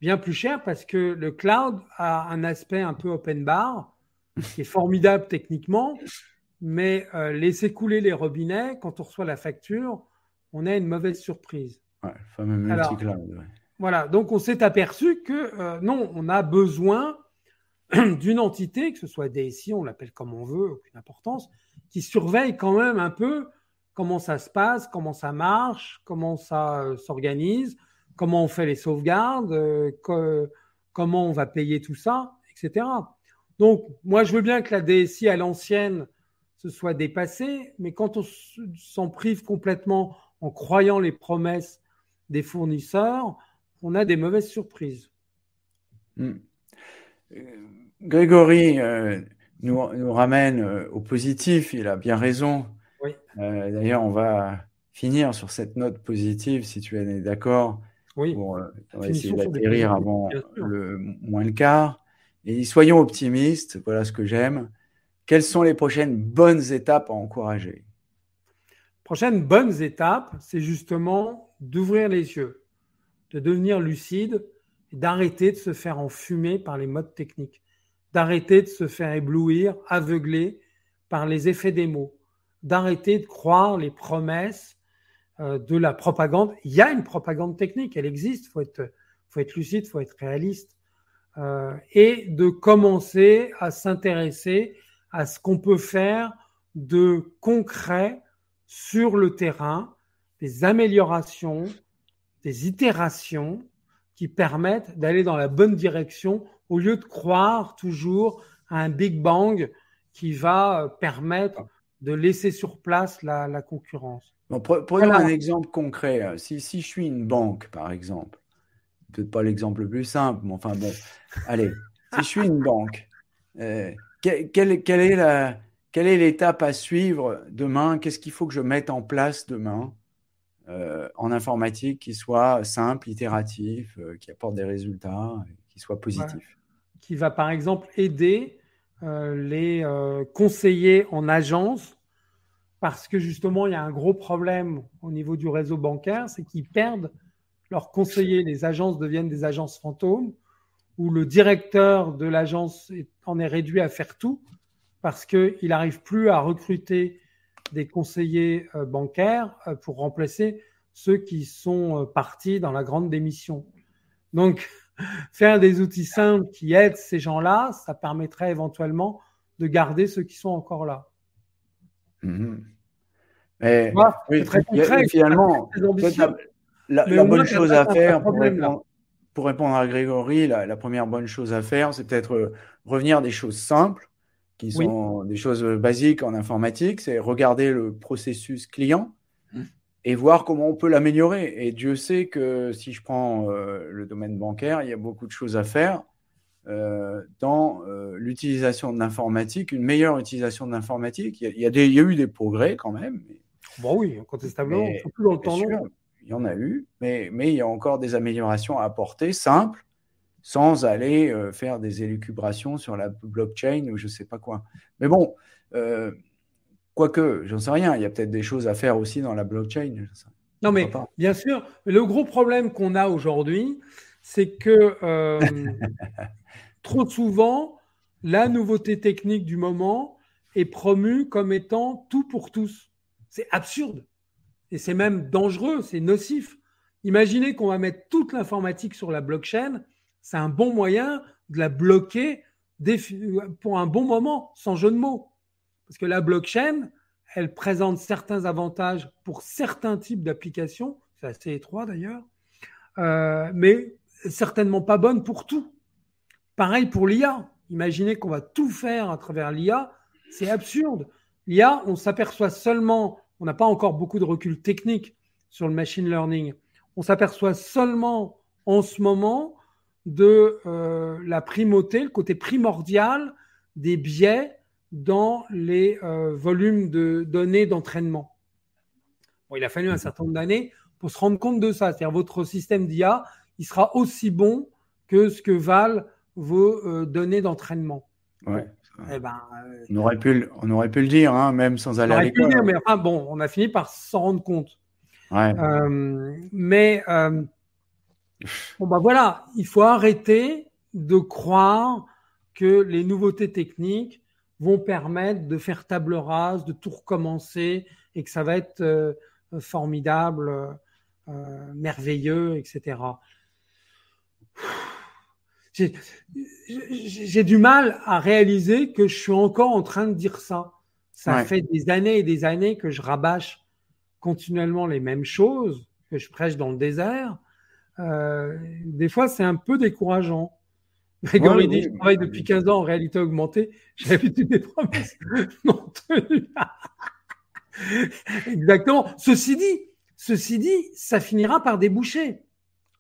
bien plus cher parce que le cloud a un aspect un peu open bar qui est formidable techniquement, mais laisser couler les robinets, quand on reçoit la facture, on a une mauvaise surprise. Ouais, le fameux multi-cloud. Ouais. Voilà, donc on s'est aperçu que non, on a besoin d'une entité, que ce soit DSI, on l'appelle comme on veut, aucune importance, qui surveille quand même un peu comment ça se passe, comment ça marche, comment ça s'organise, comment on fait les sauvegardes, comment on va payer tout ça, etc. Donc, moi, je veux bien que la DSI à l'ancienne se soit dépassée, mais quand on s'en prive complètement en croyant les promesses des fournisseurs, on a des mauvaises surprises. Grégory nous ramène au positif, il a bien raison. Oui. D'ailleurs, on va finir sur cette note positive, si tu es d'accord, oui. On va essayer d'atterrir avant le moins le quart. Et soyons optimistes, voilà ce que j'aime. Quelles sont les prochaines bonnes étapes à encourager? Prochaines bonnes étapes, c'est justement d'ouvrir les yeux, de devenir lucide, et d'arrêter de se faire enfumer par les modes techniques, d'arrêter de se faire éblouir, aveugler par les effets des mots, d'arrêter de croire les promesses de la propagande. Il y a une propagande technique, elle existe, il faut être lucide, il faut être réaliste, et de commencer à s'intéresser à ce qu'on peut faire de concret sur le terrain, des améliorations, des itérations qui permettent d'aller dans la bonne direction au lieu de croire toujours à un Big Bang qui va permettre de laisser sur place la concurrence. Bon, prenons un exemple concret. Si je suis une banque, par exemple, peut-être pas l'exemple le plus simple, mais enfin bon, allez, si je suis une banque, quelle est l'étape à suivre demain? Qu'est-ce qu'il faut que je mette en place demain en informatique qui soit simple, itératif, qui apporte des résultats, qui soit positif? Qui va par exemple aider les conseillers en agence, parce que justement, il y a un gros problème au niveau du réseau bancaire, c'est qu'ils perdent leurs conseillers. Les agences deviennent des agences fantômes, où le directeur de l'agence en est réduit à faire tout, parce qu'il n'arrive plus à recruter des conseillers bancaires pour remplacer ceux qui sont partis dans la grande démission. Donc, faire des outils simples qui aident ces gens-là, ça permettrait éventuellement de garder ceux qui sont encore là. Mais, c'est très concret, finalement, la bonne chose à faire pour répondre à Grégory, la première bonne chose à faire, c'est peut-être revenir à des choses simples, qui sont des choses basiques en informatique, c'est regarder le processus client et voir comment on peut l'améliorer. Et Dieu sait que si je prends le domaine bancaire, il y a beaucoup de choses à faire dans l'utilisation de l'informatique, une meilleure utilisation de l'informatique. Il y a eu des progrès quand même. Bon oui, incontestablement, surtout dans le temps long. Il y en a eu, mais il y a encore des améliorations à apporter, simples, sans aller faire des élucubrations sur la blockchain ou je ne sais pas quoi. Mais bon, quoique, j'en sais rien, il y a peut-être des choses à faire aussi dans la blockchain. Non, mais bien sûr, le gros problème qu'on a aujourd'hui, c'est que trop souvent, la nouveauté technique du moment est promue comme étant tout pour tous. C'est absurde. Et c'est même dangereux, c'est nocif. Imaginez qu'on va mettre toute l'informatique sur la blockchain, c'est un bon moyen de la bloquer pour un bon moment, sans jeu de mots. Parce que la blockchain, elle présente certains avantages pour certains types d'applications, c'est assez étroit d'ailleurs, mais certainement pas bonne pour tout. Pareil pour l'IA. Imaginez qu'on va tout faire à travers l'IA, c'est absurde. L'IA, on s'aperçoit seulement, on n'a pas encore beaucoup de recul technique sur le machine learning, on s'aperçoit seulement en ce moment de la primauté, le côté primordial des biais dans les volumes de données d'entraînement. Bon, il a fallu un certain nombre d'années pour se rendre compte de ça. C'est-à-dire votre système d'IA, il sera aussi bon que ce que valent vos données d'entraînement. Ouais. On aurait pu le dire, hein, même sans aller à l'école. Mais enfin, bon, on a fini par s'en rendre compte. Ouais. Mais Bon, bah voilà, il faut arrêter de croire que les nouveautés techniques vont permettre de faire table rase, de tout recommencer et que ça va être formidable, merveilleux, etc. J'ai j'ai du mal à réaliser que je suis encore en train de dire ça. Ça Ouais. fait des années et des années que je rabâche continuellement les mêmes choses, que je prêche dans le désert. Des fois, c'est un peu décourageant. Ouais, Grégory dit, oui, je travaille depuis 15 ans en réalité augmentée, j'ai l'habitude des promesses non tenues. Exactement. Ceci dit, ça finira par déboucher.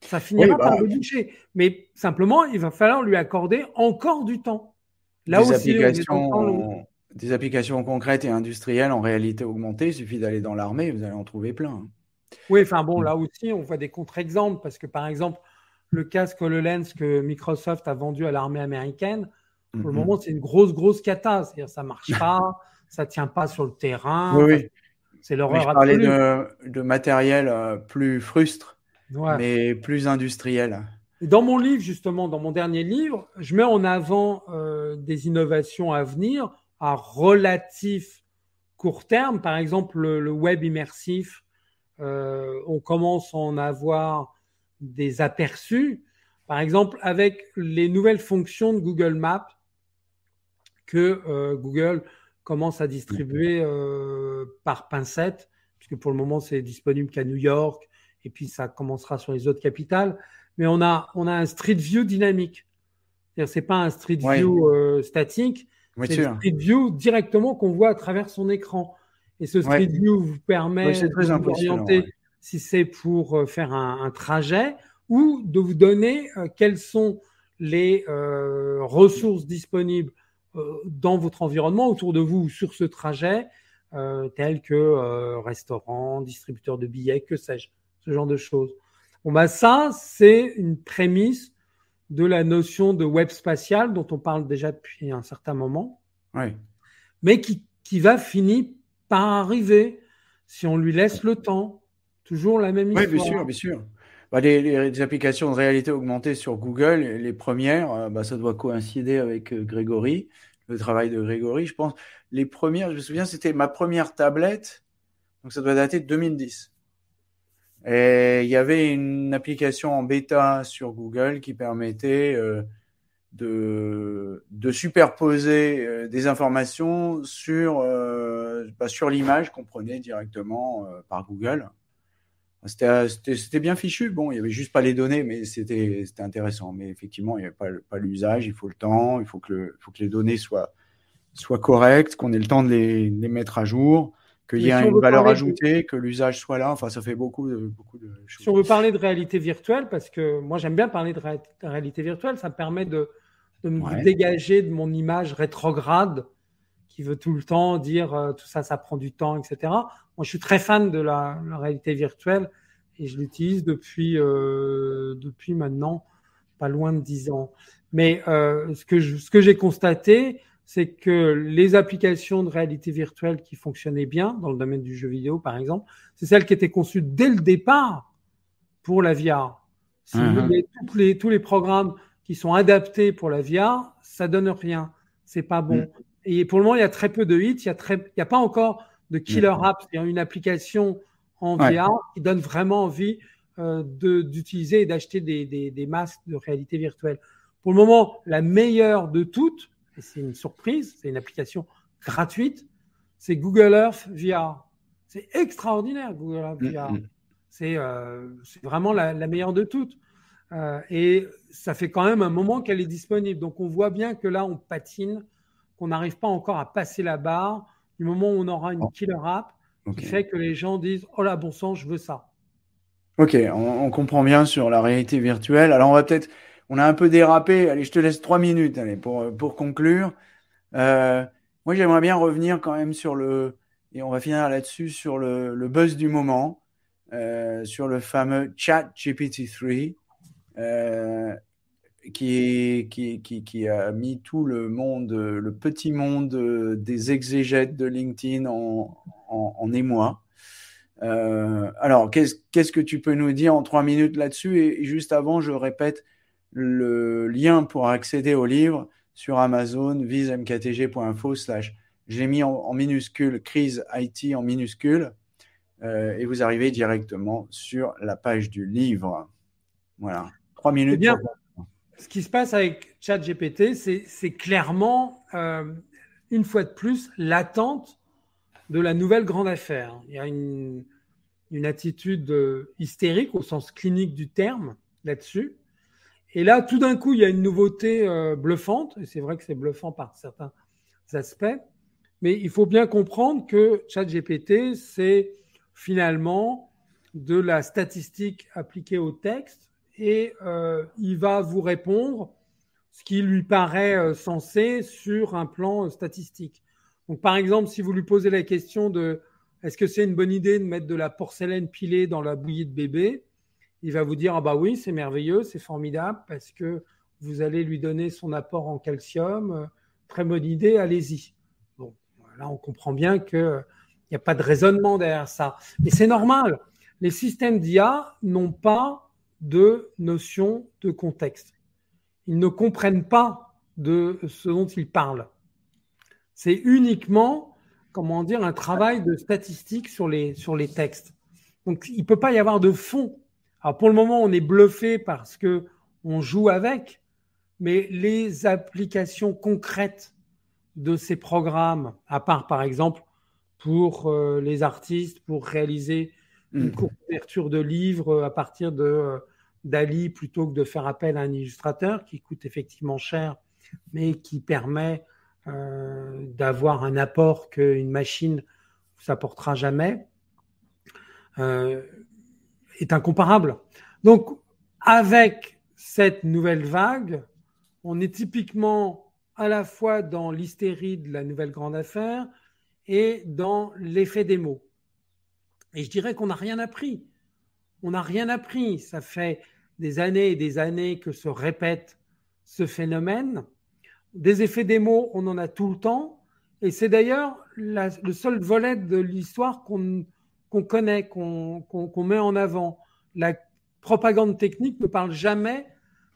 Ça oui, finira par bah, déboucher. Mais simplement, il va falloir lui accorder encore du temps. Là des aussi, on est dans le temps long. des applications concrètes et industrielles en réalité augmentée, il suffit d'aller dans l'armée, vous allez en trouver plein, hein. Oui, enfin bon, Mm. là aussi, on voit des contre-exemples parce que, par exemple, le casque HoloLens que Microsoft a vendu à l'armée américaine, pour le Mhm. moment, c'est une grosse cata. C'est-à-dire, ça marche pas, ça tient pas sur le terrain. Oui, Enfin, oui. c'est Mais je l'horreur parlais absolue. de matériel plus frustre, Ouais. mais plus industriel. Et dans mon livre, justement, dans mon dernier livre, je mets en avant des innovations à venir à relatif court terme. Par exemple, le web immersif, on commence à en avoir des aperçus. Par exemple, avec les nouvelles fonctions de Google Maps que Google commence à distribuer par pincette, puisque pour le moment, c'est disponible qu'à New York, et puis ça commencera sur les autres capitales. Mais on a un Street View dynamique. C'est-à-dire, c'est pas un Street Oui, View statique, oui, c'est le sûr. Street View directement qu'on voit à travers son écran. Et ce Oui, Street View vous oui, permet c'est de très vous impressionnant. Ouais. orienter si c'est pour faire un trajet ou de vous donner quelles sont les ressources disponibles dans votre environnement, autour de vous ou sur ce trajet, tels que restaurants, distributeurs de billets, que sais-je, ce genre de choses. Bon, bah ça, c'est une prémisse de la notion de web spatial dont on parle déjà depuis un certain moment, Ouais. mais qui va finir par arriver si on lui laisse le temps. Toujours la même Oui, bien histoire. sûr, bien sûr. Bah, les applications de réalité augmentée sur Google, les premières, bah, ça doit coïncider avec Grégory, le travail de Grégory, je pense. Les premières, je me souviens, c'était ma première tablette, donc ça doit dater de 2010. Et il y avait une application en bêta sur Google qui permettait de superposer des informations sur l'image qu'on prenait directement par Google. C'était bien fichu. Bon, il n'y avait juste pas les données, mais c'était intéressant. Mais effectivement, il n'y avait pas l'usage, il faut le temps, faut que les données soient correctes, qu'on ait le temps de les mettre à jour, qu'il y Mais ait si on une veut valeur parler de, ajoutée, que l'usage soit là. Enfin, ça fait beaucoup de si on choses. veut parler de réalité virtuelle, parce que moi j'aime bien parler de réalité virtuelle, ça me permet de me Ouais. dégager de mon image rétrograde qui veut tout le temps dire tout ça, ça prend du temps, etc. Moi, je suis très fan de la réalité virtuelle et je l'utilise depuis maintenant pas loin de 10 ans. Mais ce que j'ai constaté, c'est que les applications de réalité virtuelle qui fonctionnaient bien dans le domaine du jeu vidéo, par exemple, c'est celles qui étaient conçues dès le départ pour la VR. Si vous Mhm. voulez, tous les programmes qui sont adaptés pour la VR, ça donne rien. C'est pas bon. Mm. Et pour le moment, il y a très peu de hits. Il y a pas encore de killer D'accord. apps. Il y a une application en Ouais. VR qui donne vraiment envie d'utiliser et d'acheter des masques de réalité virtuelle. Pour le moment, la meilleure de toutes, et c'est une surprise, c'est une application gratuite, c'est Google Earth VR. C'est extraordinaire, Google Earth Mm, VR. mm. C'est vraiment la meilleure de toutes. Et ça fait quand même un moment qu'elle est disponible. Donc on voit bien que là, on patine, qu'on n'arrive pas encore à passer la barre du moment où on aura une Bon, killer app qui ok. fait que les gens disent oh là, bon sang, je veux ça. Ok, on comprend bien sur la réalité virtuelle. Alors on a un peu dérapé. Allez, je te laisse 3 minutes, allez, pour conclure. Euh, Moi, j'aimerais bien revenir quand même et on va finir là-dessus, sur le buzz du moment, sur le fameux chat GPT-3, euh, qui a mis tout le monde, le petit monde des exégètes de LinkedIn en émoi. Alors, qu'est-ce que tu peux nous dire en 3 minutes là-dessus? Et juste avant, je répète le lien pour accéder au livre sur Amazon, visemktg.info/. Je l'ai mis en minuscule, crise IT en minuscule, et vous arrivez directement sur la page du livre. Voilà, 3 Eh minutes bien, pour... ce qui se passe avec ChatGPT, c'est clairement, une fois de plus, l'attente de la nouvelle grande affaire. Il y a une attitude hystérique au sens clinique du terme là-dessus. Et là, tout d'un coup, il y a une nouveauté bluffante, et c'est vrai que c'est bluffant par certains aspects, mais il faut bien comprendre que ChatGPT, c'est finalement de la statistique appliquée au texte, et il va vous répondre ce qui lui paraît sensé sur un plan statistique. Donc, par exemple, si vous lui posez la question de est-ce que c'est une bonne idée de mettre de la porcelaine pilée dans la bouillie de bébé, il va vous dire ah bah oui, c'est merveilleux, c'est formidable parce que vous allez lui donner son apport en calcium. Très bonne idée, allez-y. Bon, là, on comprend bien qu'il n'y a pas de raisonnement derrière ça. Mais c'est normal. Les systèmes d'IA n'ont pas de notion de contexte. Ils ne comprennent pas de ce dont ils parlent. C'est uniquement, comment dire, un travail de statistique sur les textes. Donc, il ne peut pas y avoir de fond. Alors, pour le moment, on est bluffé parce qu'on joue avec, mais les applications concrètes de ces programmes, à part, par exemple, pour les artistes, pour réaliser une couverture de livres à partir d'Ali plutôt que de faire appel à un illustrateur qui coûte effectivement cher, mais qui permet d'avoir un apport qu'une machine ne s'apportera jamais, est incomparable. Donc, avec cette nouvelle vague, on est typiquement à la fois dans l'hystérie de la nouvelle grande affaire et dans l'effet des mots. Et je dirais qu'on n'a rien appris. On n'a rien appris. Ça fait des années et des années que se répète ce phénomène. Des effets des mots, on en a tout le temps. Et c'est d'ailleurs le seul volet de l'histoire qu'on connaît, qu'on met en avant. La propagande technique ne parle jamais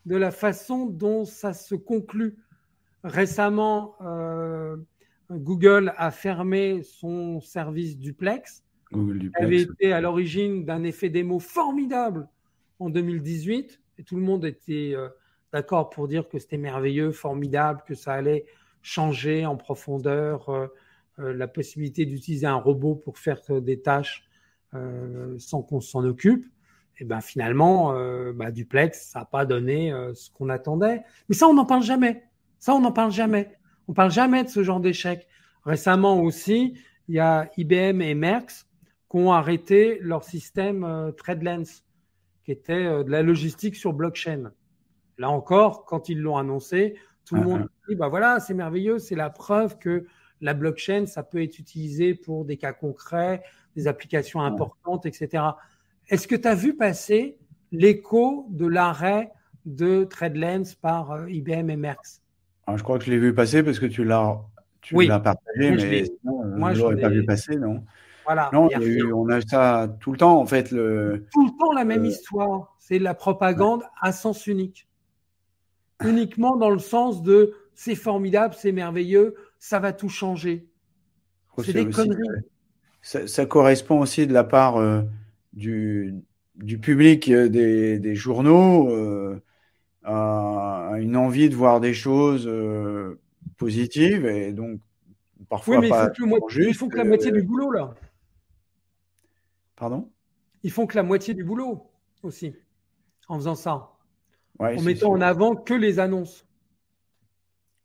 de la façon dont ça se conclut. Récemment, Google a fermé son service Duplex. Google Qui Duplex. avait été à l'origine d'un effet démo formidable en 2018. Et tout le monde était d'accord pour dire que c'était merveilleux, formidable, que ça allait changer en profondeur la possibilité d'utiliser un robot pour faire des tâches sans qu'on s'en occupe. Et ben finalement, Duplex, ça n'a pas donné ce qu'on attendait. Mais ça, on n'en parle jamais. Ça, on n'en parle jamais. On ne parle jamais de ce genre d'échec. Récemment aussi, il y a IBM et Merckx qui ont arrêté leur système TradeLens, qui était de la logistique sur blockchain. Là encore, quand ils l'ont annoncé, tout le monde dit bah voilà, c'est merveilleux, c'est la preuve que la blockchain, ça peut être utilisé pour des cas concrets, des applications importantes, etc. Est-ce que tu as vu passer l'écho de l'arrêt de TradeLens par IBM et Merckx? Alors, je crois que je l'ai vu passer parce que tu l'as partagé, moi, mais sinon, je ne j'en l'aurais pas vu passer, non. Voilà, Non, il y a rien. on a ça tout le temps, en fait. Tout le temps la même histoire. C'est de la propagande à sens unique. Uniquement dans le sens de c'est formidable, c'est merveilleux, ça va tout changer. C'est des conneries. Ça correspond aussi de la part du public des journaux à une envie de voir des choses positives et donc parfois mais pas ils font que la moitié du boulot, là. Pardon? Ils font que la moitié du boulot aussi, en faisant ça. Ouais, en mettant en avant que les annonces.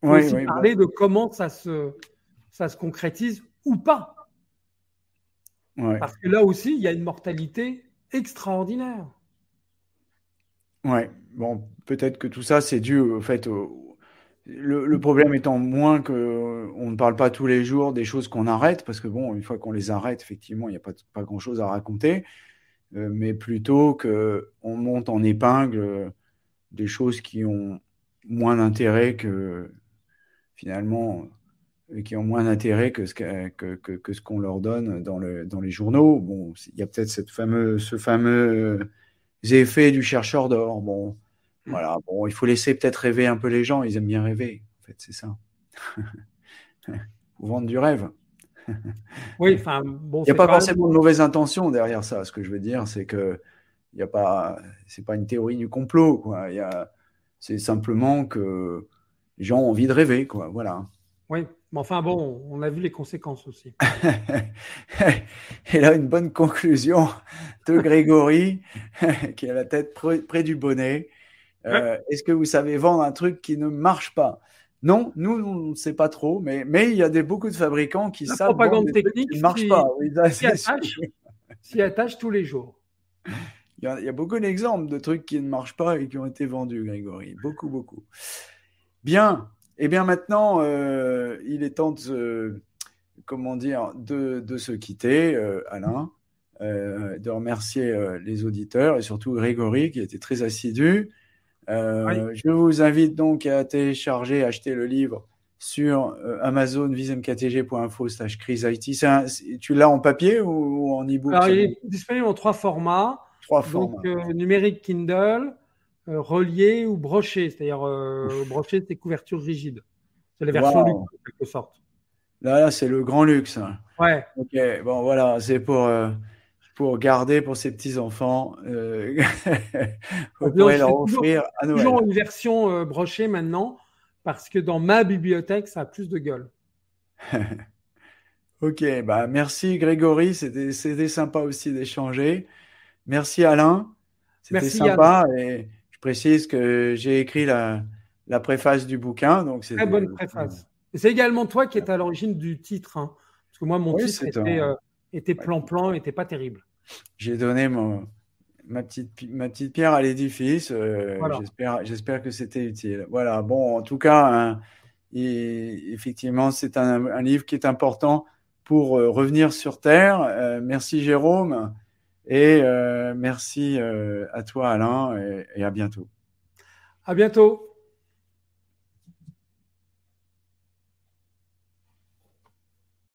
Il faut aussi parler de comment ça se concrétise ou pas. Ouais. Parce que là aussi, il y a une mortalité extraordinaire. Ouais, bon, peut-être que tout ça, c'est dû au fait. Le problème étant moins qu'on ne parle pas tous les jours des choses qu'on arrête, parce que bon, une fois qu'on les arrête, effectivement, il n'y a pas grand-chose à raconter, mais plutôt qu'on monte en épingle des choses qui ont moins d'intérêt que finalement qui ont moins d'intérêt que ce qu'on leur donne dans les journaux. Bon, il y a peut-être ce fameux effet du chercheur d'or. Bon, voilà. Bon, il faut laisser peut-être rêver un peu les gens. Ils aiment bien rêver. En fait, c'est ça. Ou vendre du rêve. Oui, enfin, bon, il n'y a pas forcément même... de mauvaise intention derrière ça. Ce que je veux dire, c'est que c'est pas une théorie du complot, quoi. C'est simplement que les gens ont envie de rêver, quoi. Voilà. Oui, mais enfin bon, on a vu les conséquences aussi. Et là, une bonne conclusion de Grégory, qui a la tête près du bonnet. Est-ce que vous savez vendre un truc qui ne marche pas? Non, nous, on ne sait pas trop, mais il y a beaucoup de fabricants qui savent vendre des trucs qui ne marchent pas. Oui, s'y attache tous les jours. Il y a beaucoup d'exemples de trucs qui ne marchent pas et qui ont été vendus, Grégory. Beaucoup, beaucoup. Bien. Eh bien, maintenant, il est temps de se quitter, Alain, de remercier les auditeurs et surtout Grégory qui a été très assidu. Je vous invite donc à télécharger, acheter le livre sur Amazon vismktg.info/crise-IT. Tu l'as en papier ou en e-book? Alors, il est disponible en 3 formats. Donc, numérique Kindle, relié ou broché. C'est-à-dire, broché, c'est couverture rigide. C'est la version luxe, en quelque sorte. Là, c'est le grand luxe. Ouais. Ok, bon, voilà, c'est pour garder pour ses petits-enfants. Vous pourrez leur offrir à Noël. Toujours une version brochée maintenant, parce que dans ma bibliothèque, ça a plus de gueule. Ok, bah merci Grégory, c'était sympa aussi d'échanger. Merci Alain, c'était sympa. Yann. Et je précise que j'ai écrit la préface du bouquin. Donc très bonne préface. Et c'est également toi qui es à l'origine du titre. Hein, parce que moi, mon titre était plan-plan, n'était pas terrible. J'ai donné ma petite pierre à l'édifice. Voilà. J'espère que c'était utile. Voilà, bon, en tout cas, effectivement, c'est un livre qui est important pour revenir sur Terre. Merci Jérôme et merci à toi Alain et à bientôt. À bientôt.